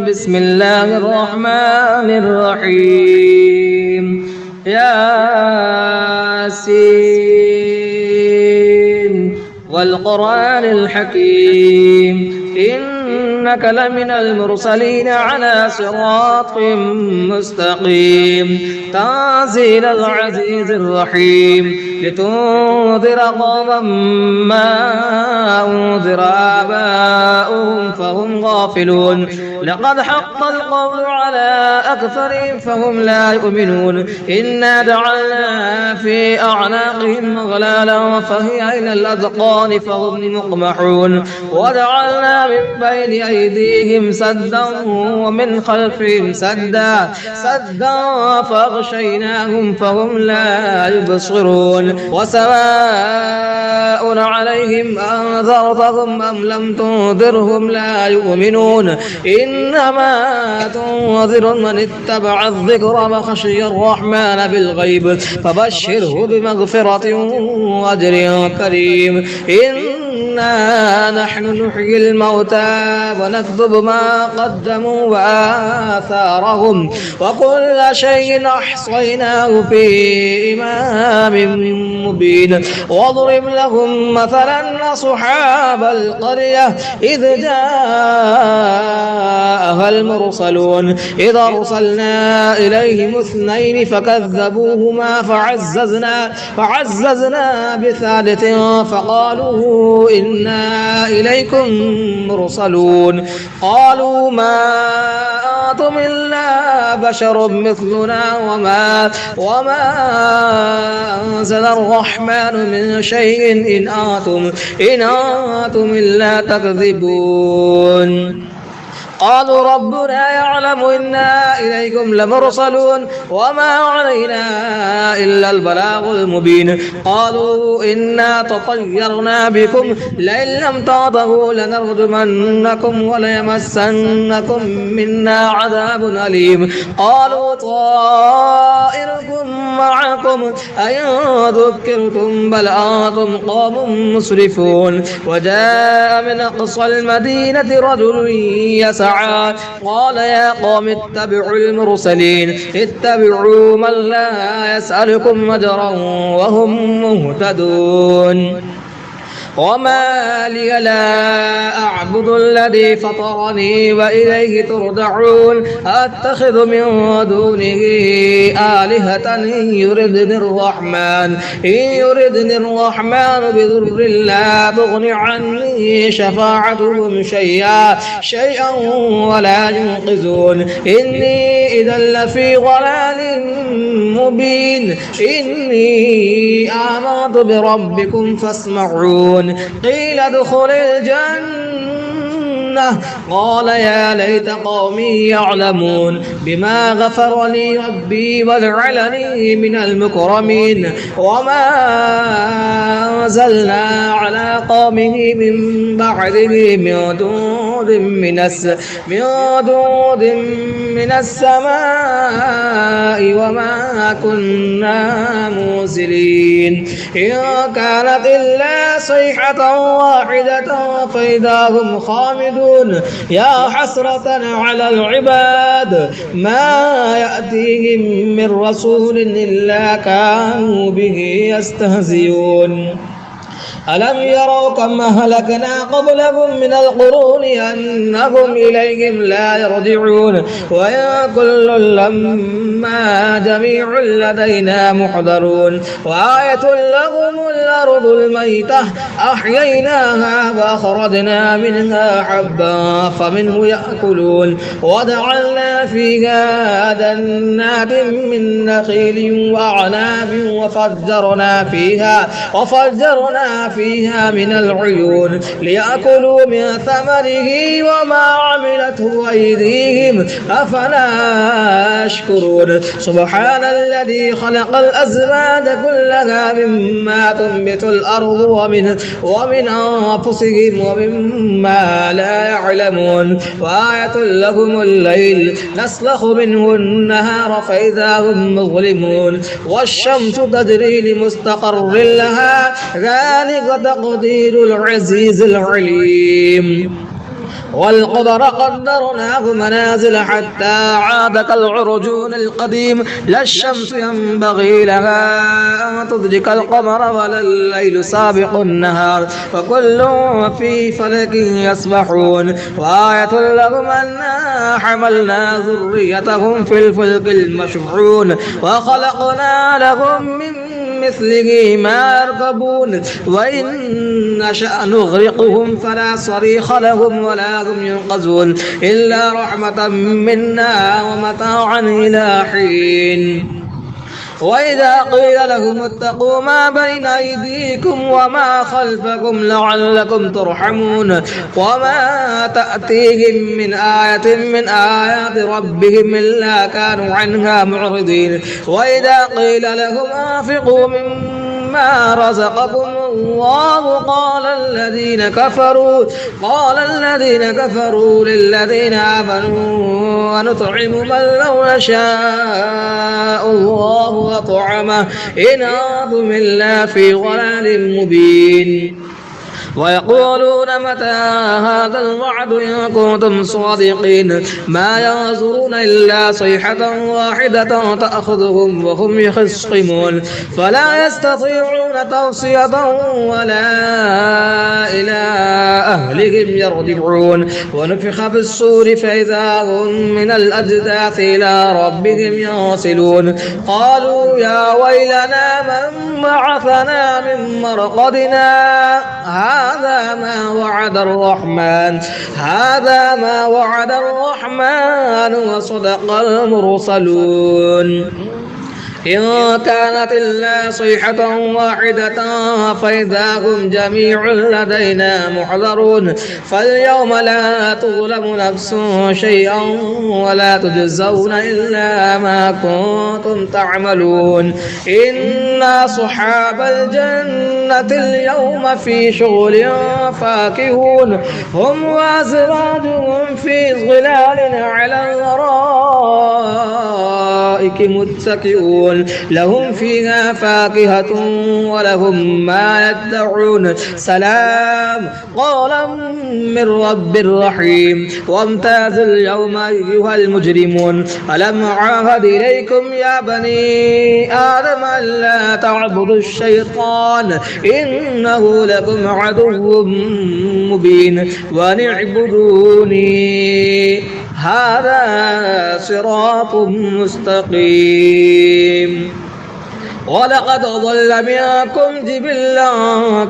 بسم الله الرحمن الرحيم ياسين والقرآن الحكيم إنك لمن المرسلين على صراط مستقيم تنزيل العزيز الرحيم لتنذر قوما ما أنذر آباؤهم فهم غافلون لقد حق القول على أكثرهم فهم لا يؤمنون إنا جعلنا في أعناقهم أغلالا فهي إلى الأذقان فهم مقمحون وجعلنا من بين أيديهم سدا ومن خلفهم سدا فأغشيناهم فهم لا يبصرون وسواء عليهم أنذرتهم أم لم تنذرهم لا يؤمنون إنما تنذر من اتبع الذكر وخشي الرحمن بالغيب فبشره بمغفرة وأجر كريم إنا نحن نحيي الموتى ونكتب ما قدموا وآثارهم وكل شيء أحصيناه في إمام مبين واضرب لهم مثلا أصحاب القرية إذ جاءها المرسلون إذ أرسلنا إليهم اثنين فكذبوهما فعززنا بثالث فقالوا إنا إليكم مرسلون قالوا ما أنتم إلا بشر مثلنا وما أنزل الرحمن من شيء إن أنتم إلا تكذبون قالوا ربنا يعلم إنا إليكم لمرسلون وما علينا إلا البلاغ المبين قالوا إنا تطيرنا بكم لئن لم تنتهوا لنرجمنكم وليمسنكم منا عذاب أليم قالوا طائركم معكم أئن ذكرتم بل أنتم قوم مسرفون وجاء من أقصى المدينة رجل يسعى قال يا قوم اتبعوا المرسلين اتبعوا من لا يسألكم أجرا وهم مهتدون وما لي لا أعبد الذي فطرني وإليه ترجعون أتخذ من دونه آلهة إن يردني الرحمن بضر لا تغن عني شفاعتهم شيئا ولا ينقذون إني إذا لفي ضلال مبين إني آمنت بربكم فاسمعون قيل ادخل الجنة قال يا ليت قومي يعلمون بما غفر لي ربي وجعلني من المكرمين وما أنزلنا على قومه من بعده من دود من السماء وما كنا منزلين إن كانت إلا صيحة واحدة فإذا هم خامدون يا حسرة على العباد ما يأتيهم من رسول إلا كانوا به يستهزئون ألم يروا كم أهلكنا قبلهم من القرون أنهم إليهم لا يرجعون وإن كل لما جميع لدينا محضرون وآية لهم الأرض الميتة أحييناها وأخرجنا منها حبا فمنه يأكلون وجعلنا فيها جنات من نخيل وأعناب وفجرنا فيها من العيون ليأكلوا من ثمره وما عملته أيديهم أفلا يشكرون سبحان الذي خلق الأزواج كلها مما تنبت الأرض ومن أنفسهم ومما لا يعلمون وآية لهم الليل نسلخ منه النهار فإذا هم مظلمون والشمس تجري لمستقر لها ذلك تقدير العزيز العليم والقدر قدرناه منازل حتى عاد كالعرجون القديم لا الشمس ينبغي لها أن تدرك القمر ولا الليل سابق النهار وكل في فلك يسبحون وآية لهم أنا حملنا ذريتهم في الفلك المشحون وخلقنا لهم من مثله ما يركبون وإن نشأ نغرقهم فلا صريخ لهم ولا هم ينقذون إلا رحمة منا ومتاعا إلى حين وإذا قيل لهم اتقوا ما بين أيديكم وما خلفكم لعلكم ترحمون وما تأتيهم من آية من آيات ربهم إلا كانوا عنها معرضين وإذا قيل لهم أنفقوا مما رزقكم الله قال الذين كفروا للذين آمنوا ونطعم من لو نشاء الله وطعمه إن أنتم إلا في ضلال مبين ويقولون متى هذا الوعد إن كنتم صادقين ما ينظرون إلا صيحة واحدة تأخذهم وهم يخصمون فلا يستطيعون توصية ولا إلى أهلهم يرجعون ونفخ في الصور فإذا هم من الأجداث إلى ربهم ينسلون قالوا يا ويلنا من بعثنا من مرقدنا هذا ما وعد الرحمن وصدق المرسلون إن كانت إلا صيحة واحدة فإذا هم جميع لدينا محضرون فاليوم لا تظلم نفس شيئا ولا تجزون إلا ما كنتم تعملون إن أصحاب الجنة اليوم في شغل فاكهون هم وأزواجهم في ظلال على الأرائك متكئون لهم فيها فاكهة ولهم ما يدعون سلام قولا من رب رحيم وامتازوا اليوم أيها المجرمون ألم أعهد إليكم يا بني آدم ألا تعبدوا الشيطان إنه لكم عدو مبين وأن اعبدوني هذا صراط مستقيم ولقد ضل منكم جبلا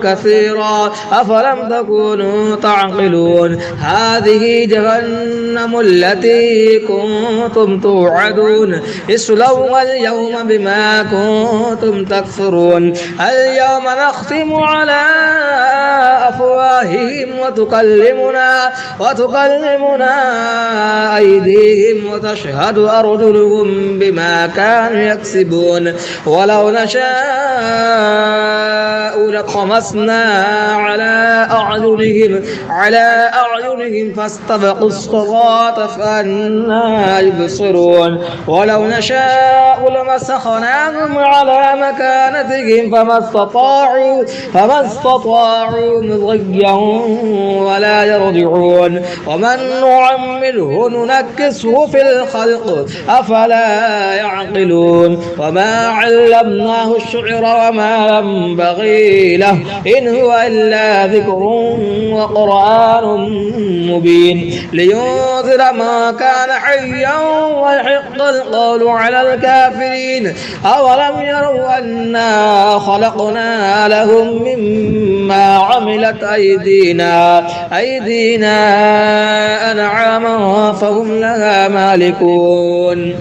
كثيرا أفلم تكونوا تعقلون هذه جهنم التي كنتم توعدون اصلوها اليوم بما كنتم تكفرون اليوم نختم على أفواههم وتكلمنا أيديهم وتشهد أرجلهم بما كانوا يكسبون ولو نشاء لطمسنا على أعينهم فاستبقوا الصراط فأنى يبصرون ولو نشاء لمسخناهم على مكانتهم فما استطاعوا مضيا ولا يرجعون ومن نعمره ننكسه في الخلق أفلا يعقلون وما علمناه الشعر وما ينبغي له إن هو إلا ذكر وقرآن مبين لينذر ما كان حيا ويحق القول على الكافرين أولم يروا أنا خلقنا لهم مما عملت أيدينا أنعاما فهم لها مالكون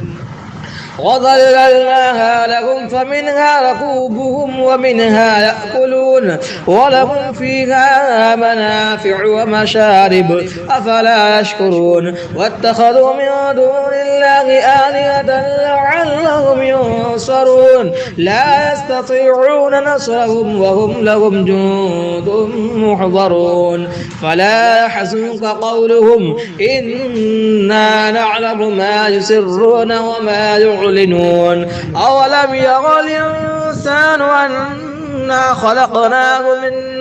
وظللناها لهم فمنها ركوبهم ومنها يأكلون ولهم فيها منافع ومشارب أفلا يشكرون واتخذوا من دون الله آلهة لعلهم ينصرون لا يستطيعون نصرهم وهم لهم جند محضرون فلا يحزنك قولهم إنا نعلم ما يسرون وما يعلنون أولم يرى الإنسان أنا خلقناه من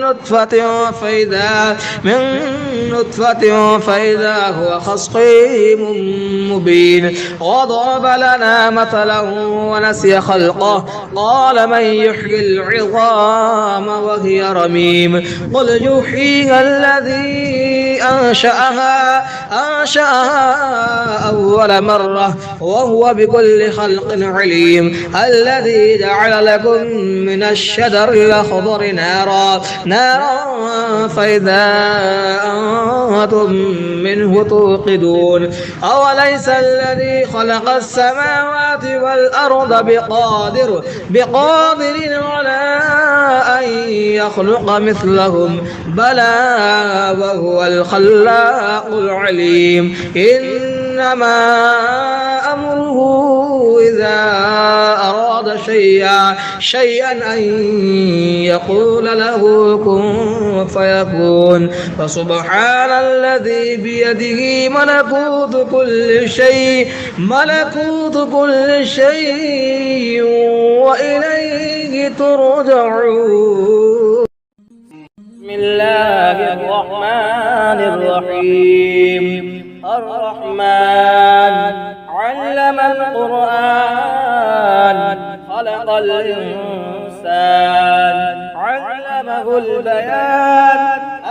نطفة فإذا هو خصيم مبين وضرب لنا مثلا ونسي خلقه قال من يحيي العظام وهي رميم قل يحييها الذي أنشأها أول مرة وهو بكل خلق عليم الذي جعل لكم من الشجر الأخضر نارا فإذا أنتم منه توقدون أوليس الذي خلق السماوات والأرض بقادر على أن يخلق مثلهم بلى وهو الخلاق العليم إنما أمره إذا أراد شيئا أن يقول له كن فيكون فسبحان الذي بيده ملكوت كل شيء وإليه ترجعون. بسم الله الرحمن الرحيم. الرحمن علم القرآن خلق الإنسان علمه البيان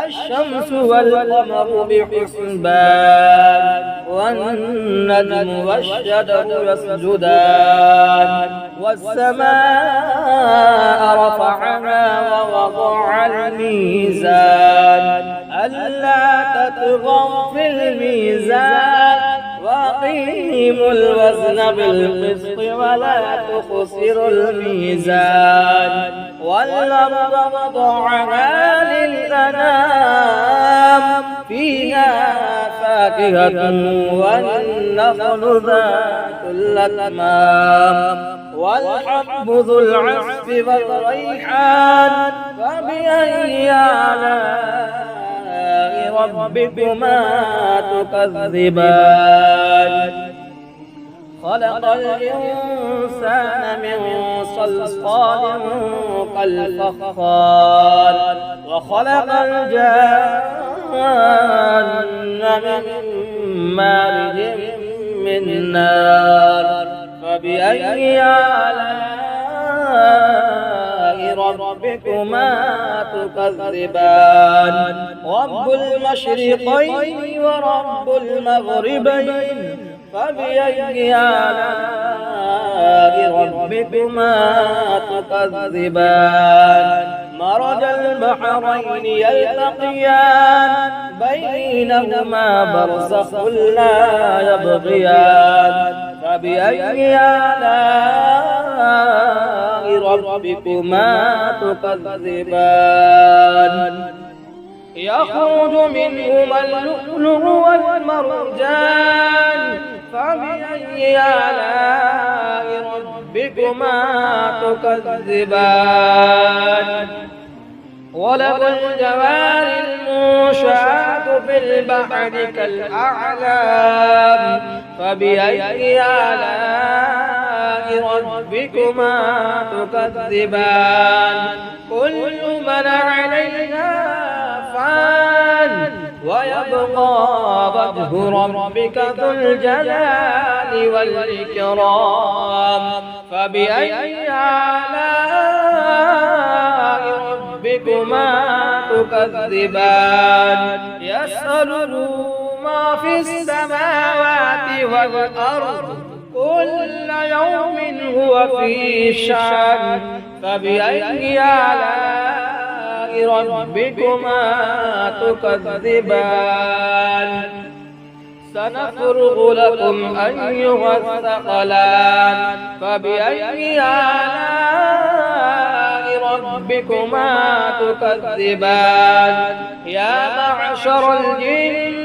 الشمس والقمر بحسبان والنجم والشجر يسجدان والسماء رفعها ووضع الميزان ألا تطغوا في الميزان وأقيموا الوزن بالقسط ولا تخسروا الميزان والأرض وضعها للأنام فيها فاكهة والنخل ذات الأكمام والحب ذو العصف والريحان فبأي آلاء ربكما تكذبان خلق الإنسان من صلصال كالفخار وخلق الجان من مارج من نار فبأي آلاء ربكما تكذبان رب المشرقين ورب المغربين فبأي آلاء ربكما تكذبان مرج البحرين يلتقيان بينهما برزخ لا يبغيان فبأي آلاء ربكما تكذبان يخرج منهما اللؤلؤ والمرجان فبأي آلاء ربكما تكذبان وله الجوار المنشآت في البحر كالأعلام فبأي آلاء ربكما تكذبان كل من عليها فان ويبقى وجه ربك ذو الجلال والإكرام فبأي آلاء ربكما تكذبان يسأله ما في السماوات والأرض كل يوم هو في شأن فبأي آلاء ربكما تكذبان سنفرغ لكم أيها الثقلان فبأي آلاء ربكما تكذبان يا معشر الجن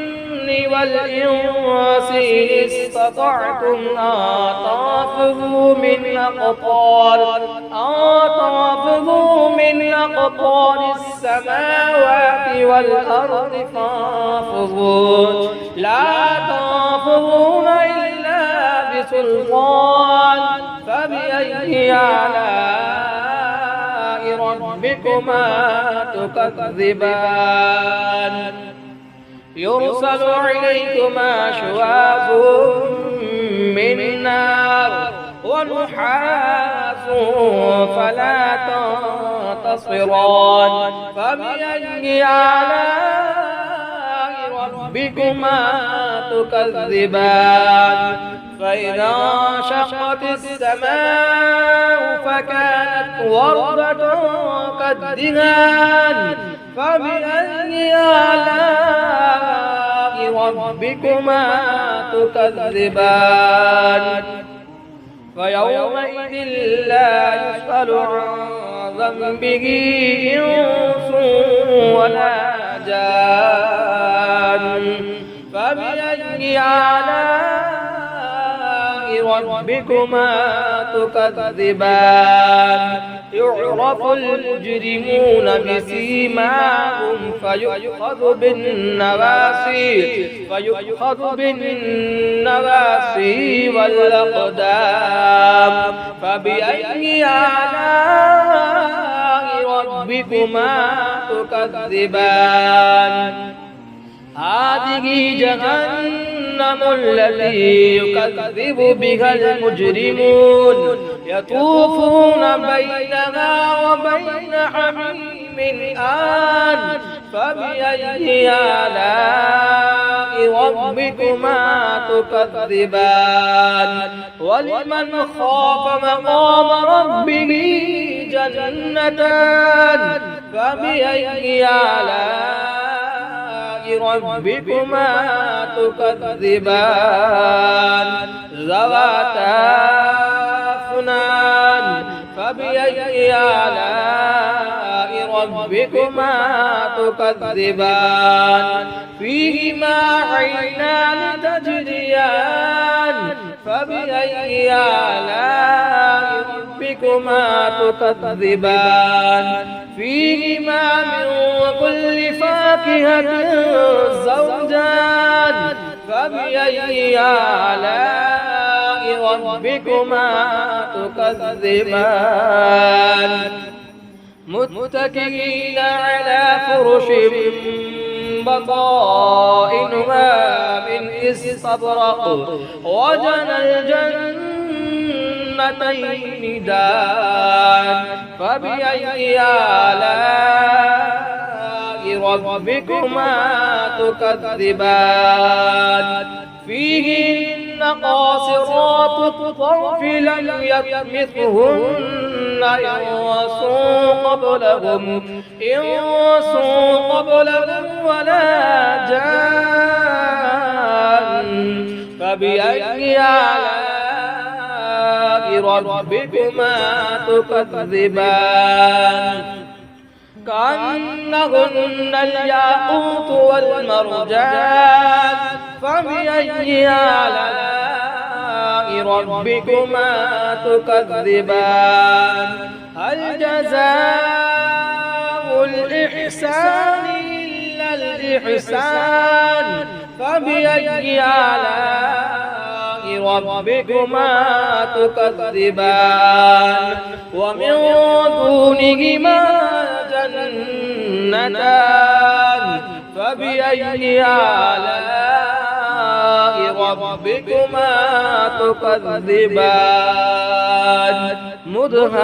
والإنس إن استطعتم أن تنفذوا من أقطار السماوات والأرض فانفذوا لا تنفذون إلا بسلطان فبأي آلاء ربكما تكذبان يرسل عليكما شواظ من نار ونحاس فلا تنتصران فبأي آلاء ربكما تكذبان فإذا انشقت السماء فكانت وردة كالدهان فبأي آلاء ربكما تكذبان فيومئذ لا يسأل عن ذنبه إنس ولا جان فبأي آلاء ربكما تكذبان يعرف المجرمون بسيماهم فيؤخذ بالنواسي والأقدام فبأي آلاء ربكما تكذبان هذه جهنم التي يكذب بها المجرمون يطوفون بينها وبين حميم آن فبأي آلاء ربكما تكذبان ولمن خاف مقام ربه جنتان فبأي آلاء ربكما تكذبان ذواتا أفنان فبأي آلاء ربكما تكذبان فيهما عينان تجريان فبأي آلاء ربكما تكذبان فيهما من كل فاكهة زوجان فبأي آلاء ربكما تكذبان متكئين على فرش بطائنها من استبرق وجنى الجنتين دان فبأي آلاء ربكما تكذبان فيهن قاصرات الطرف لم يطمثهن إنس قبلهم ولا جان فبأي آلاء ربكما تكذبان كأنهن الياقوت والمرجان فبأي آلاء ربكما تكذبان هل جزاء الإحسان إلا الإحسان فبأي آلاء ربكما تكذبان ومن دونهما جنتان فبأي آلاء ربكما تكذبان مدهامتان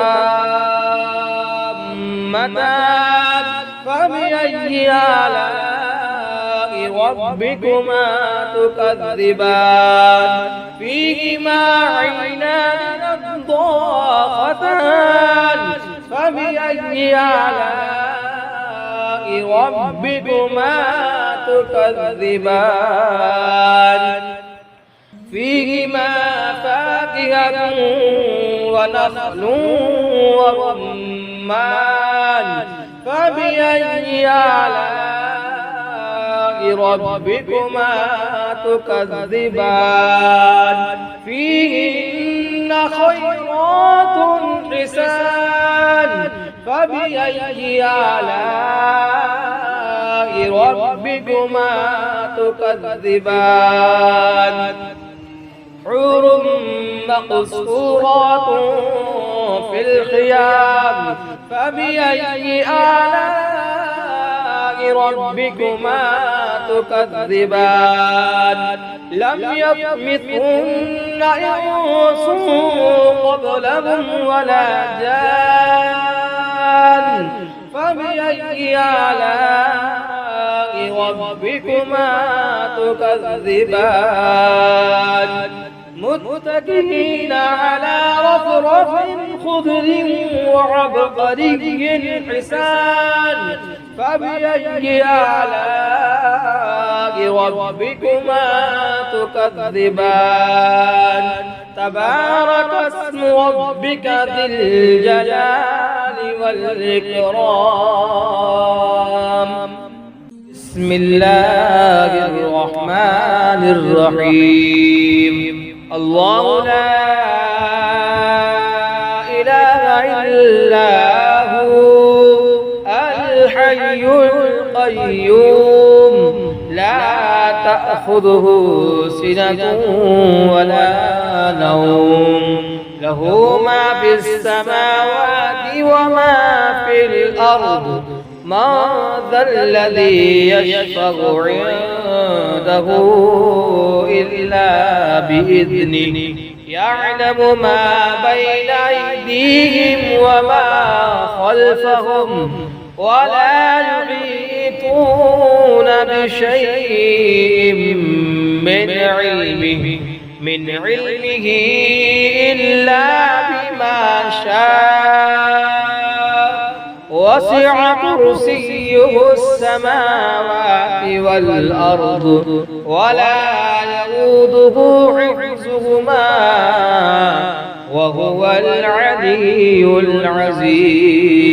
فبأي آلاء ربكما تكذبان فيهما عينان نضاختان فبأي آلاء ربكما تكذبان فيهما فاكهة ونخل ورمان فبأي آلاء ربكما تكذبان فيهن خيرات حسان فبأي آلاء ربكما تكذبان حور مقصورات في الخيام فبأي آلاء ربكما تكذبان لم يطمثهن إنس قبلهم ولا جان فبأي آلاء ربكما تكذبان متكئين على رفرف خضر وعبقري حسان فبأي آلاء ربكما تكذبان تبارك اسم ربك ذي الجلال والإكرام بسم الله الرحمن الرحيم الله لا إله إلا هو الحي القيوم لا تأخذه سنة ولا نوم له ما في السماوات وما في الأرض ما ذا الذي يشفع عنده إلا بإذنه يعلم ما بين أيديهم وما خلفهم ولا يحيطون بشيء من علمه إلا بما شاء وسع كرسيه السماوات والأرض ولا يؤوده حفظهما وهو العلي العظيم